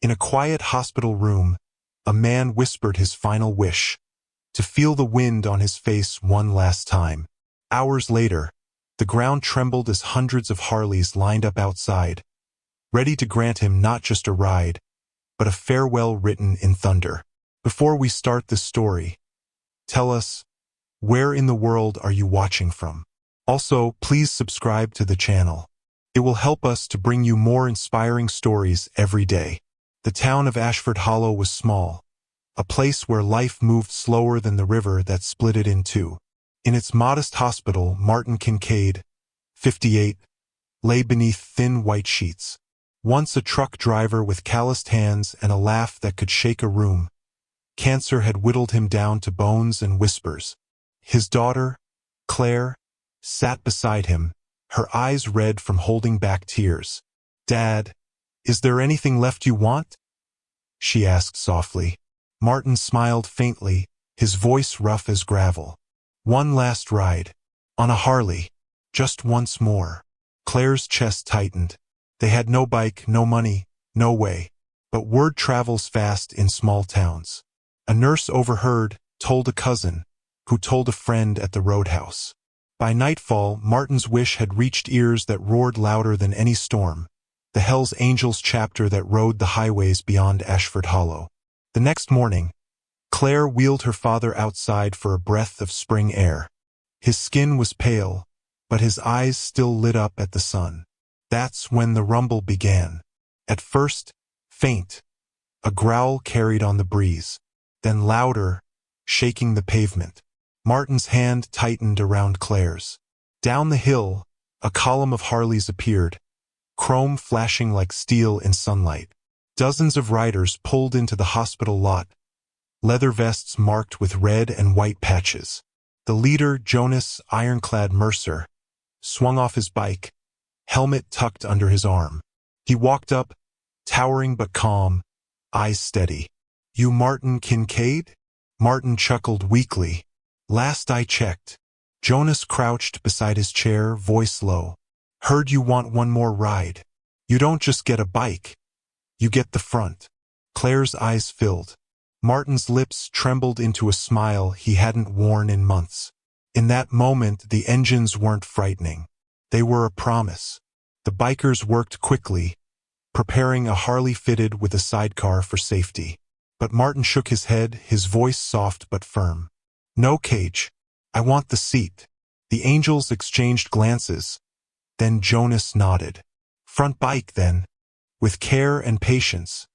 In a quiet hospital room, a man whispered his final wish, to feel the wind on his face one last time. Hours later, the ground trembled as hundreds of Harleys lined up outside, ready to grant him not just a ride, but a farewell written in thunder. Before we start this story, tell us, where in the world are you watching from? Also, please subscribe to the channel. It will help us to bring you more inspiring stories every day. The town of Ashford Hollow was small, a place where life moved slower than the river that split it in two. In its modest hospital, Martin Kincaid, 58, lay beneath thin white sheets. Once a truck driver with calloused hands and a laugh that could shake a room, cancer had whittled him down to bones and whispers. His daughter, Claire, sat beside him, her eyes red from holding back tears. "Dad, is there anything left you want?" she asked softly. Martin smiled faintly, his voice rough as gravel. "One last ride. On a Harley. Just once more." Claire's chest tightened. They had no bike, no money, no way. But word travels fast in small towns. A nurse overheard, told a cousin, who told a friend at the roadhouse. By nightfall, Martin's wish had reached ears that roared louder than any storm, the Hell's Angels chapter that rode the highways beyond Ashford Hollow. The next morning, Claire wheeled her father outside for a breath of spring air. His skin was pale, but his eyes still lit up at the sun. That's when the rumble began. At first, faint, a growl carried on the breeze, then louder, shaking the pavement. Martin's hand tightened around Claire's. Down the hill, a column of Harleys appeared, chrome flashing like steel in sunlight. Dozens of riders pulled into the hospital lot, leather vests marked with red and white patches. The leader, Jonas, ironclad Mercer, swung off his bike, helmet tucked under his arm. He walked up, towering but calm, eyes steady. "You Martin Kincaid?" Martin chuckled weakly. "Last I checked." Jonas crouched beside his chair, voice low. "Heard you want one more ride. You don't just get a bike. You get the front." Claire's eyes filled. Martin's lips trembled into a smile he hadn't worn in months. In that moment, the engines weren't frightening. They were a promise. The bikers worked quickly, preparing a Harley fitted with a sidecar for safety. But Martin shook his head, his voice soft but firm. "No cage. I want the seat." The angels exchanged glances. Then Jonas nodded. "Front bike, then." With care and patience,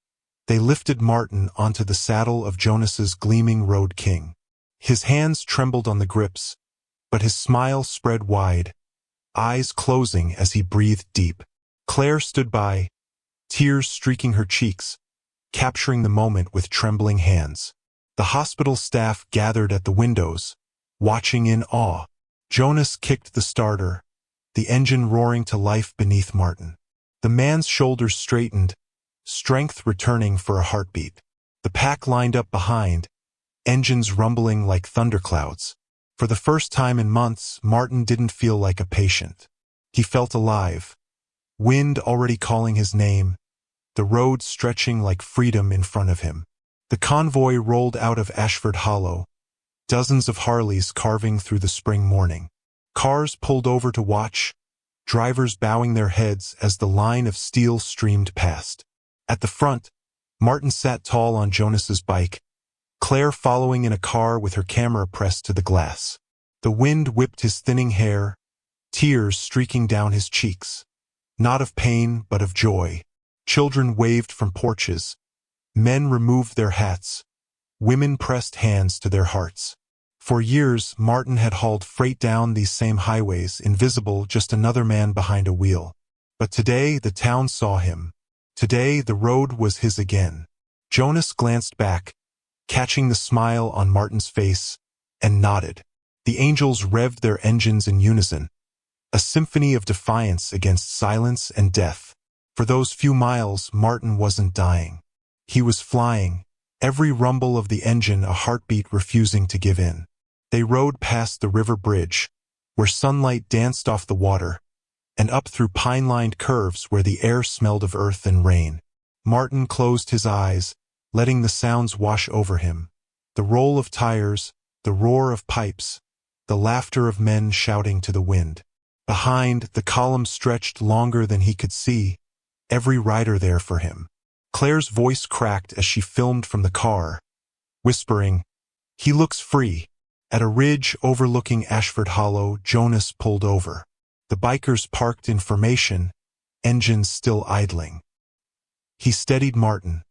they lifted Martin onto the saddle of Jonas's gleaming Road King. His hands trembled on the grips, but his smile spread wide, eyes closing as he breathed deep. Claire stood by, tears streaking her cheeks, capturing the moment with trembling hands. The hospital staff gathered at the windows, watching in awe. Jonas kicked the starter, the engine roaring to life beneath Martin. The man's shoulders straightened, strength returning for a heartbeat. The pack lined up behind, engines rumbling like thunderclouds. For the first time in months, Martin didn't feel like a patient. He felt alive, wind already calling his name, the road stretching like freedom in front of him. The convoy rolled out of Ashford Hollow, dozens of Harleys carving through the spring morning. Cars pulled over to watch, drivers bowing their heads as the line of steel streamed past. At the front, Martin sat tall on Jonas's bike, Claire following in a car with her camera pressed to the glass. The wind whipped his thinning hair, tears streaking down his cheeks. Not of pain, but of joy. Children waved from porches. Men removed their hats. Women pressed hands to their hearts. For years, Martin had hauled freight down these same highways, invisible, just another man behind a wheel. But today, the town saw him. Today, the road was his again. Jonas glanced back, catching the smile on Martin's face, and nodded. The angels revved their engines in unison, a symphony of defiance against silence and death. For those few miles, Martin wasn't dying. He was flying, every rumble of the engine a heartbeat refusing to give in. They rode past the river bridge, where sunlight danced off the water, and up through pine-lined curves where the air smelled of earth and rain. Martin closed his eyes, letting the sounds wash over him. The roll of tires, the roar of pipes, the laughter of men shouting to the wind. Behind, the column stretched longer than he could see, every rider there for him. Claire's voice cracked as she filmed from the car, whispering, "He looks free." At a ridge overlooking Ashford Hollow, Jonas pulled over. The bikers parked in formation, engines still idling. He steadied Martin,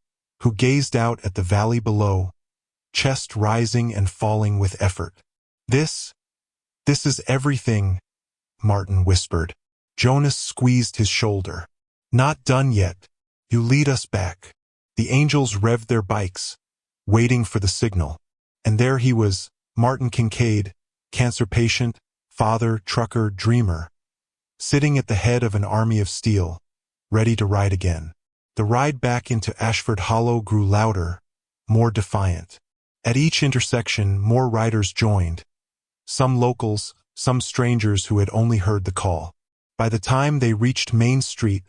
who gazed out at the valley below, chest rising and falling with effort. This is everything," Martin whispered. Jonas squeezed his shoulder. "Not done yet. You lead us back." The angels revved their bikes, waiting for the signal. And there he was, Martin Kincaid, cancer patient, father, trucker, dreamer, sitting at the head of an army of steel, ready to ride again. The ride back into Ashford Hollow grew louder, more defiant. At each intersection, more riders joined. Some locals, some strangers who had only heard the call. By the time they reached Main Street,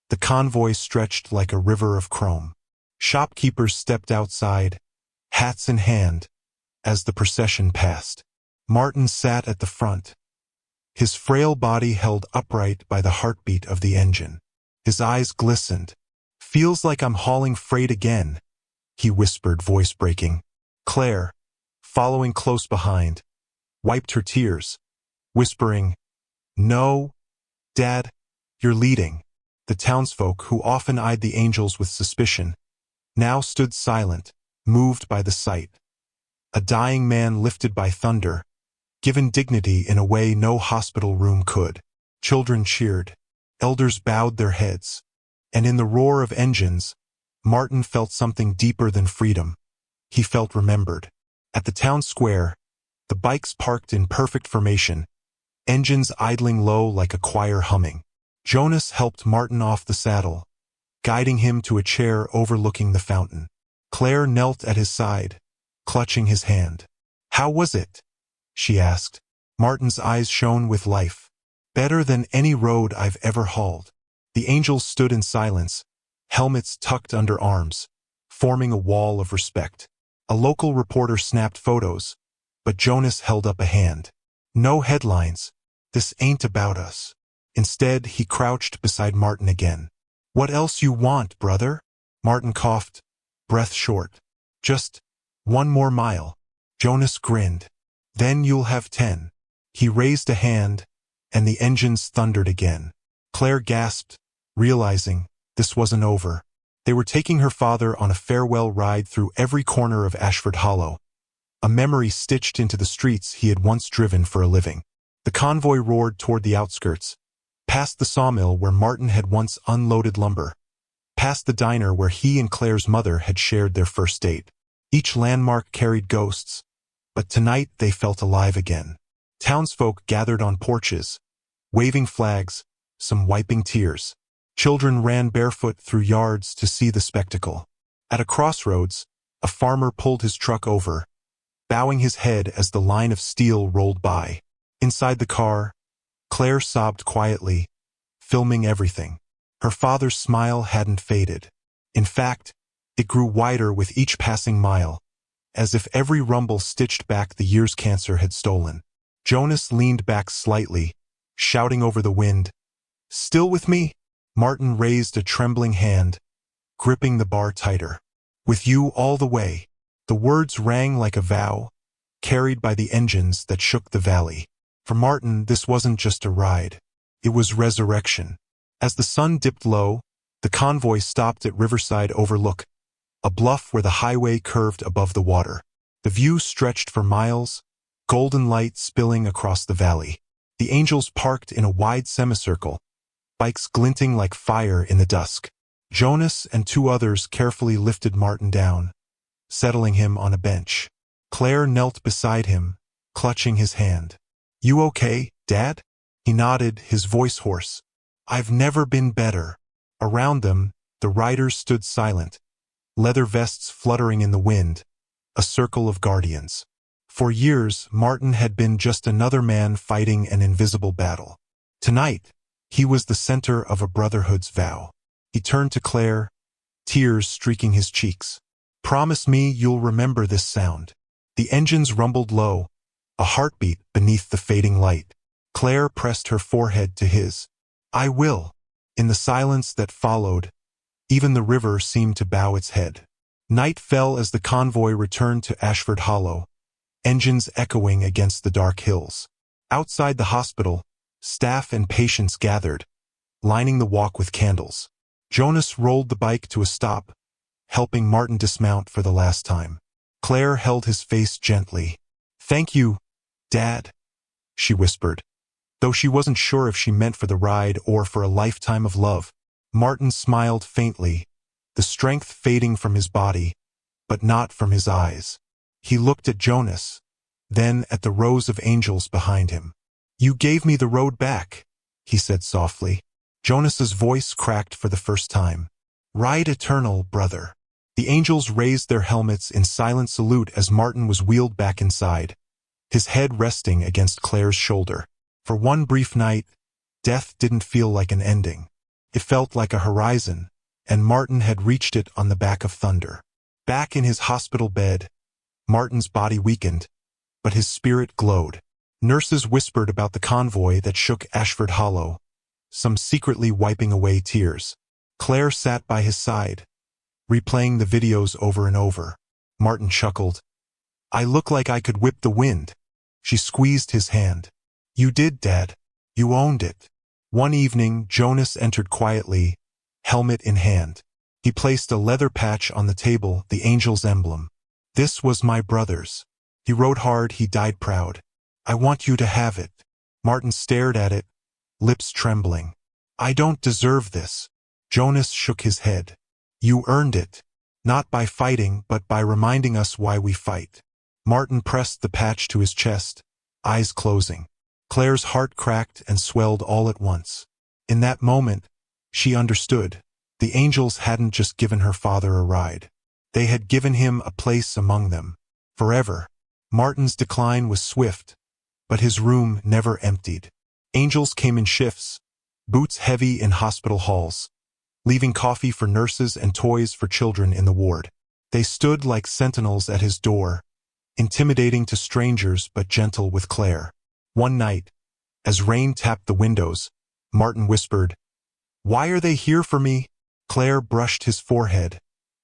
the convoy stretched like a river of chrome. Shopkeepers stepped outside, hats in hand, as the procession passed. Martin sat at the front, his frail body held upright by the heartbeat of the engine. His eyes glistened. "Feels like I'm hauling freight again," he whispered, voice breaking. Claire, following close behind, wiped her tears, whispering, "No, Dad, you're leading." The townsfolk, who often eyed the angels with suspicion, now stood silent, moved by the sight. A dying man lifted by thunder, given dignity in a way no hospital room could. Children cheered, elders bowed their heads, and in the roar of engines, Martin felt something deeper than freedom. He felt remembered. At the town square, the bikes parked in perfect formation, engines idling low like a choir humming. Jonas helped Martin off the saddle, guiding him to a chair overlooking the fountain. Claire knelt at his side, clutching his hand. "How was it?" she asked. Martin's eyes shone with life. "Better than any road I've ever hauled." The angels stood in silence, helmets tucked under arms, forming a wall of respect. A local reporter snapped photos, but Jonas held up a hand. "No headlines. This ain't about us." Instead, he crouched beside Martin again. "What else you want, brother?" Martin coughed, breath short. "Just one more mile." Jonas grinned. "Then you'll have 10. He raised a hand, and the engines thundered again. Claire gasped, realizing this wasn't over. They were taking her father on a farewell ride through every corner of Ashford Hollow, a memory stitched into the streets he had once driven for a living. The convoy roared toward the outskirts, past the sawmill where Martin had once unloaded lumber, past the diner where he and Claire's mother had shared their first date. Each landmark carried ghosts, but tonight they felt alive again. Townsfolk gathered on porches, waving flags, some wiping tears. Children ran barefoot through yards to see the spectacle. At a crossroads, a farmer pulled his truck over, bowing his head as the line of steel rolled by. Inside the car, Claire sobbed quietly, filming everything. Her father's smile hadn't faded. In fact, it grew wider with each passing mile, as if every rumble stitched back the years cancer had stolen. Jonas leaned back slightly, shouting over the wind, "Still with me?" Martin raised a trembling hand, gripping the bar tighter. "With you all the way." The words rang like a vow, carried by the engines that shook the valley. For Martin, this wasn't just a ride. It was resurrection. As the sun dipped low, the convoy stopped at Riverside Overlook, a bluff where the highway curved above the water. The view stretched for miles, golden light spilling across the valley. The angels parked in a wide semicircle, bikes glinting like fire in the dusk. Jonas and 2 others carefully lifted Martin down, settling him on a bench. Claire knelt beside him, clutching his hand. "You okay, Dad?" He nodded, his voice hoarse. "I've never been better." Around them, the riders stood silent, leather vests fluttering in the wind, a circle of guardians. For years, Martin had been just another man fighting an invisible battle. Tonight, he was the center of a brotherhood's vow. He turned to Claire, tears streaking his cheeks. "Promise me you'll remember this sound." The engines rumbled low, a heartbeat beneath the fading light. Claire pressed her forehead to his. "I will." In the silence that followed, even the river seemed to bow its head. Night fell as the convoy returned to Ashford Hollow, engines echoing against the dark hills. Outside the hospital, staff and patients gathered, lining the walk with candles. Jonas rolled the bike to a stop, helping Martin dismount for the last time. Claire held his face gently. "Thank you, Dad," she whispered, though she wasn't sure if she meant for the ride or for a lifetime of love. Martin smiled faintly, the strength fading from his body, but not from his eyes. He looked at Jonas, then at the rows of angels behind him. "You gave me the road back," he said softly. Jonas's voice cracked for the first time. "Ride eternal, brother." The angels raised their helmets in silent salute as Martin was wheeled back inside, his head resting against Claire's shoulder. For one brief night, death didn't feel like an ending. It felt like a horizon, and Martin had reached it on the back of thunder. Back in his hospital bed, Martin's body weakened, but his spirit glowed. Nurses whispered about the convoy that shook Ashford Hollow, some secretly wiping away tears. Claire sat by his side, replaying the videos over and over. Martin chuckled. "I look like I could whip the wind." She squeezed his hand. "You did, Dad. You owned it." One evening, Jonas entered quietly, helmet in hand. He placed a leather patch on the table, the angel's emblem. "This was my brother's. He rode hard, he died proud. I want you to have it." Martin stared at it, lips trembling. "I don't deserve this." Jonas shook his head. "You earned it. Not by fighting, but by reminding us why we fight." Martin pressed the patch to his chest, eyes closing. Claire's heart cracked and swelled all at once. In that moment, she understood. The angels hadn't just given her father a ride. They had given him a place among them. Forever. Martin's decline was swift, but his room never emptied. Angels came in shifts, boots heavy in hospital halls, leaving coffee for nurses and toys for children in the ward. They stood like sentinels at his door, intimidating to strangers but gentle with Claire. One night, as rain tapped the windows, Martin whispered, "Why are they here for me?" Claire brushed his forehead,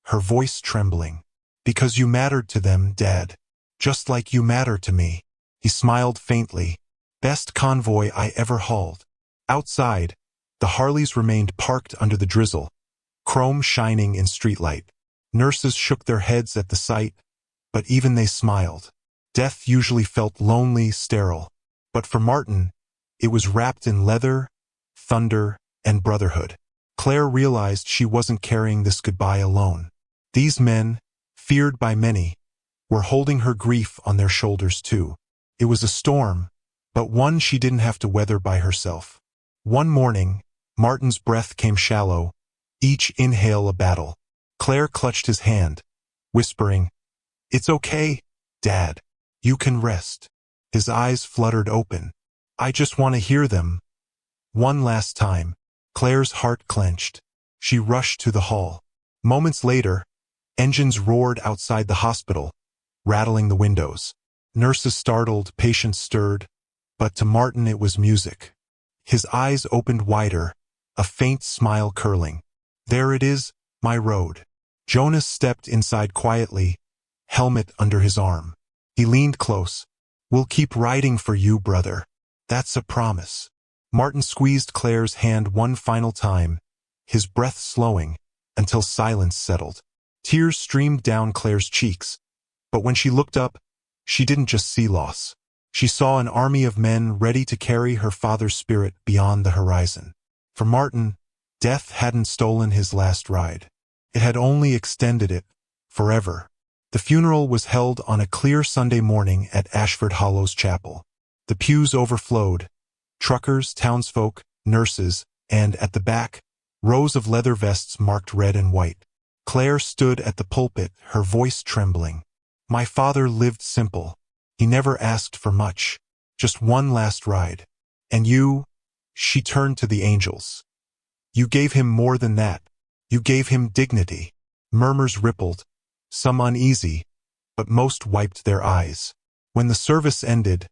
her voice trembling. "Because you mattered to them, Dad. Just like you matter to me." He smiled faintly. "Best convoy I ever hauled." Outside, the Harleys remained parked under the drizzle, chrome shining in streetlight. Nurses shook their heads at the sight, but even they smiled. Death usually felt lonely, sterile. But for Martin, it was wrapped in leather, thunder, and brotherhood. Claire realized she wasn't carrying this goodbye alone. These men, feared by many, were holding her grief on their shoulders too. It was a storm, but one she didn't have to weather by herself. One morning, Martin's breath came shallow, each inhale a battle. Claire clutched his hand, whispering, "It's okay, Dad. You can rest." His eyes fluttered open. "I just want to hear them." One last time, Claire's heart clenched. She rushed to the hall. Moments later, engines roared outside the hospital, rattling the windows. Nurses startled, patients stirred, but to Martin it was music. His eyes opened wider, a faint smile curling. "There it is, my road." Jonas stepped inside quietly, helmet under his arm. He leaned close. "We'll keep riding for you, brother. That's a promise." Martin squeezed Claire's hand one final time, his breath slowing, until silence settled. Tears streamed down Claire's cheeks, but when she looked up, she didn't just see loss. She saw an army of men ready to carry her father's spirit beyond the horizon. For Martin, death hadn't stolen his last ride. It had only extended it, forever. The funeral was held on a clear Sunday morning at Ashford Hollow's chapel. The pews overflowed. Truckers, townsfolk, nurses, and, at the back, rows of leather vests marked red and white. Claire stood at the pulpit, her voice trembling. "My father lived simple. He never asked for much. Just one last ride. And you," she turned to the angels, "you gave him more than that." You gave him dignity. Murmurs rippled, some uneasy, but most wiped their eyes. When the service ended,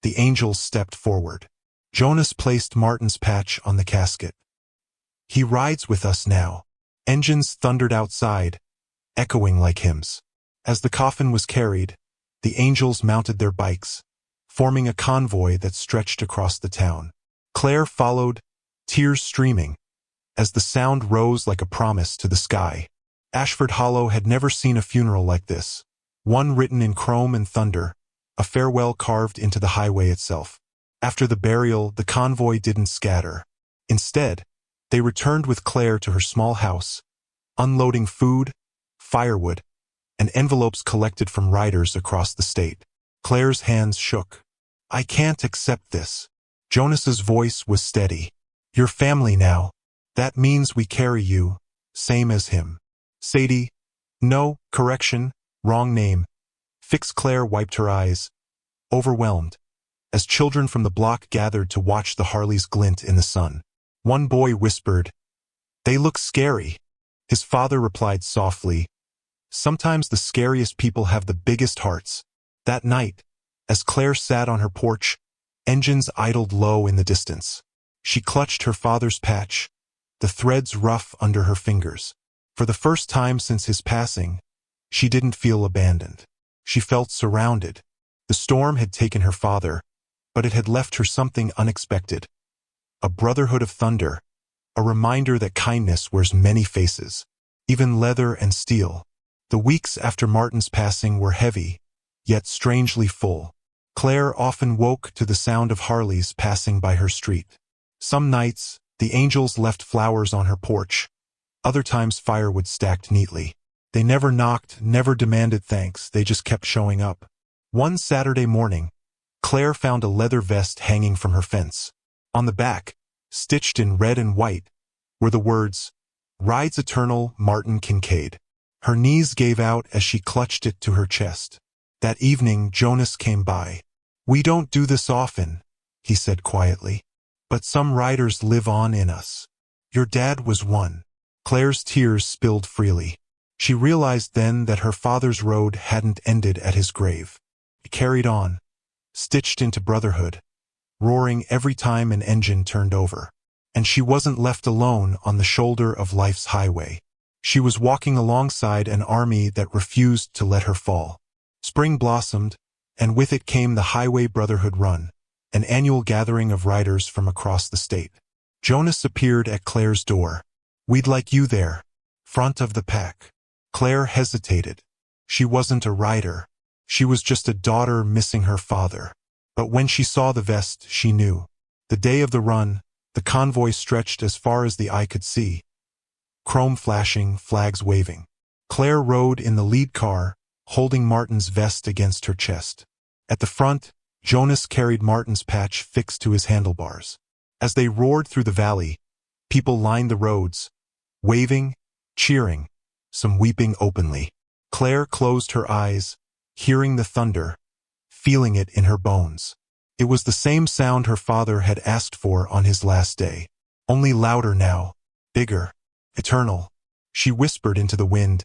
the angels stepped forward. Jonas placed Martin's patch on the casket. He rides with us now. Engines thundered outside, echoing like hymns. As the coffin was carried, the angels mounted their bikes, forming a convoy that stretched across the town. Claire followed, tears streaming, as the sound rose like a promise to the sky. Ashford Hollow had never seen a funeral like this, one written in chrome and thunder, a farewell carved into the highway itself. After the burial, the convoy didn't scatter. Instead, they returned with Claire to her small house, unloading food, firewood, and envelopes collected from riders across the state. Claire's hands shook. I can't accept this. Jonas's voice was steady. You're family now. That means we carry you, same as him. Sadie. No, correction, wrong name. Fix. Claire wiped her eyes, overwhelmed, as children from the block gathered to watch the Harleys glint in the sun. One boy whispered, "They look scary." His father replied softly, "Sometimes the scariest people have the biggest hearts." That night, as Claire sat on her porch, engines idled low in the distance. She clutched her father's patch, the threads rough under her fingers. For the first time since his passing, she didn't feel abandoned. She felt surrounded. The storm had taken her father, but it had left her something unexpected. A brotherhood of thunder, a reminder that kindness wears many faces, even leather and steel. The weeks after Martin's passing were heavy, yet strangely full. Claire often woke to the sound of Harleys passing by her street. Some nights, the angels left flowers on her porch. Other times firewood stacked neatly. They never knocked, never demanded thanks, they just kept showing up. One Saturday morning, Claire found a leather vest hanging from her fence. On the back, stitched in red and white, were the words, "Rides Eternal, Martin Kincaid." Her knees gave out as she clutched it to her chest. That evening, Jonas came by. "We don't do this often," he said quietly, "but some riders live on in us. Your dad was one." Claire's tears spilled freely. She realized then that her father's road hadn't ended at his grave. It carried on, stitched into brotherhood, roaring every time an engine turned over. And she wasn't left alone on the shoulder of life's highway. She was walking alongside an army that refused to let her fall. Spring blossomed, and with it came the Highway Brotherhood Run, an annual gathering of riders from across the state. Jonas appeared at Claire's door. "We'd like you there, front of the pack." Claire hesitated. She wasn't a rider. She was just a daughter missing her father. But when she saw the vest, she knew. The day of the run, the convoy stretched as far as the eye could see. Chrome flashing, flags waving. Claire rode in the lead car, holding Martin's vest against her chest. At the front, Jonas carried Martin's patch fixed to his handlebars. As they roared through the valley, people lined the roads, waving, cheering, some weeping openly. Claire closed her eyes, hearing the thunder, feeling it in her bones. It was the same sound her father had asked for on his last day. Only louder now, bigger, eternal. She whispered into the wind,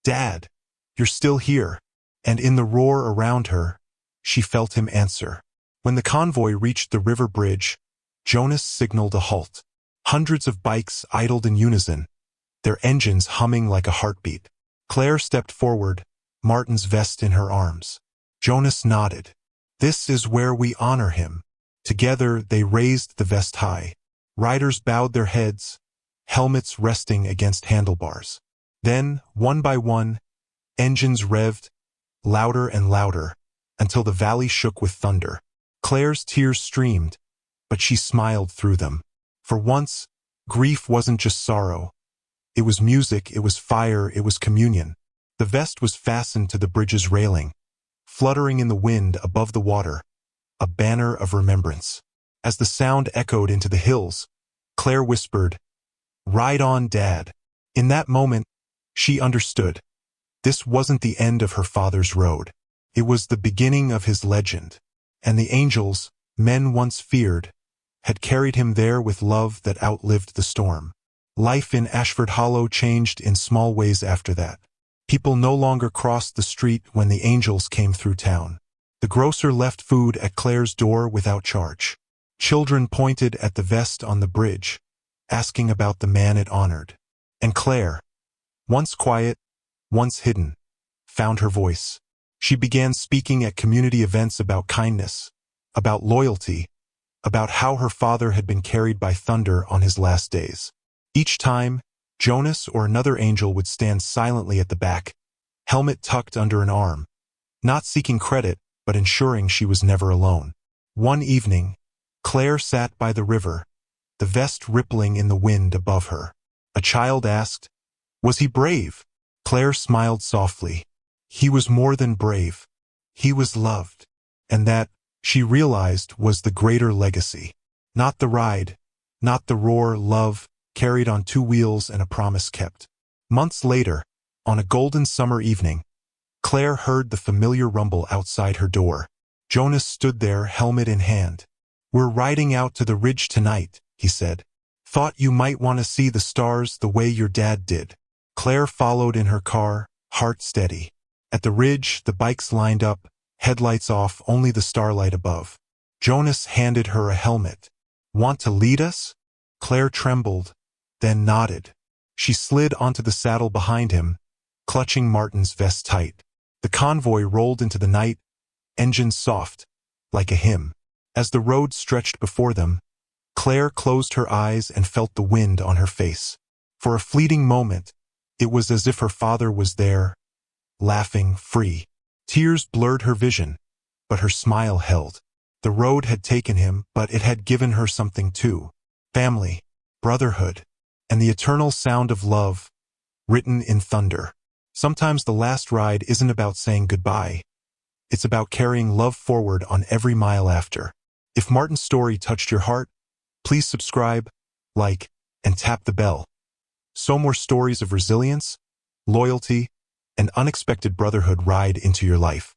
"Dad, you're still here." And in the roar around her, she felt him answer. When the convoy reached the river bridge, Jonas signaled a halt. Hundreds of bikes idled in unison, their engines humming like a heartbeat. Claire stepped forward, Martin's vest in her arms. Jonas nodded. "This is where we honor him." Together they raised the vest high. Riders bowed their heads, helmets resting against handlebars. Then, one by one, engines revved, louder and louder, until the valley shook with thunder. Claire's tears streamed, but she smiled through them. For once, grief wasn't just sorrow. It was music, it was fire, it was communion. The vest was fastened to the bridge's railing, fluttering in the wind above the water, a banner of remembrance. As the sound echoed into the hills, Claire whispered, "Ride on, Dad." In that moment, she understood. This wasn't the end of her father's road. It was the beginning of his legend. And the angels, men once feared, had carried him there with love that outlived the storm. Life in Ashford Hollow changed in small ways after that. People no longer crossed the street when the angels came through town. The grocer left food at Claire's door without charge. Children pointed at the vest on the bridge, asking about the man it honored. And Claire, once quiet, once hidden, found her voice. She began speaking at community events about kindness, about loyalty, about how her father had been carried by thunder on his last days. Each time, Jonas or another angel would stand silently at the back, helmet tucked under an arm, not seeking credit, but ensuring she was never alone. One evening, Claire sat by the river, the vest rippling in the wind above her. A child asked, "Was he brave?" Claire smiled softly. He was more than brave. He was loved. And that, she realized, was the greater legacy. Not the ride, not the roar, love, carried on two wheels and a promise kept. Months later, on a golden summer evening, Claire heard the familiar rumble outside her door. Jonas stood there, helmet in hand. "We're riding out to the ridge tonight," he said. "Thought you might want to see the stars the way your dad did." Claire followed in her car, heart steady. At the ridge, the bikes lined up, headlights off, only the starlight above. Jonas handed her a helmet. "Want to lead us?" Claire trembled, then nodded. She slid onto the saddle behind him, clutching Martin's vest tight. The convoy rolled into the night, engines soft, like a hymn. As the road stretched before them, Claire closed her eyes and felt the wind on her face. For a fleeting moment, it was as if her father was there, laughing, free. Tears blurred her vision, but her smile held. The road had taken him, but it had given her something too. Family, brotherhood, and the eternal sound of love, written in thunder. Sometimes the last ride isn't about saying goodbye. It's about carrying love forward on every mile after. If Martin's story touched your heart, please subscribe, like, and tap the bell. So more stories of resilience, loyalty, and unexpected brotherhood ride into your life.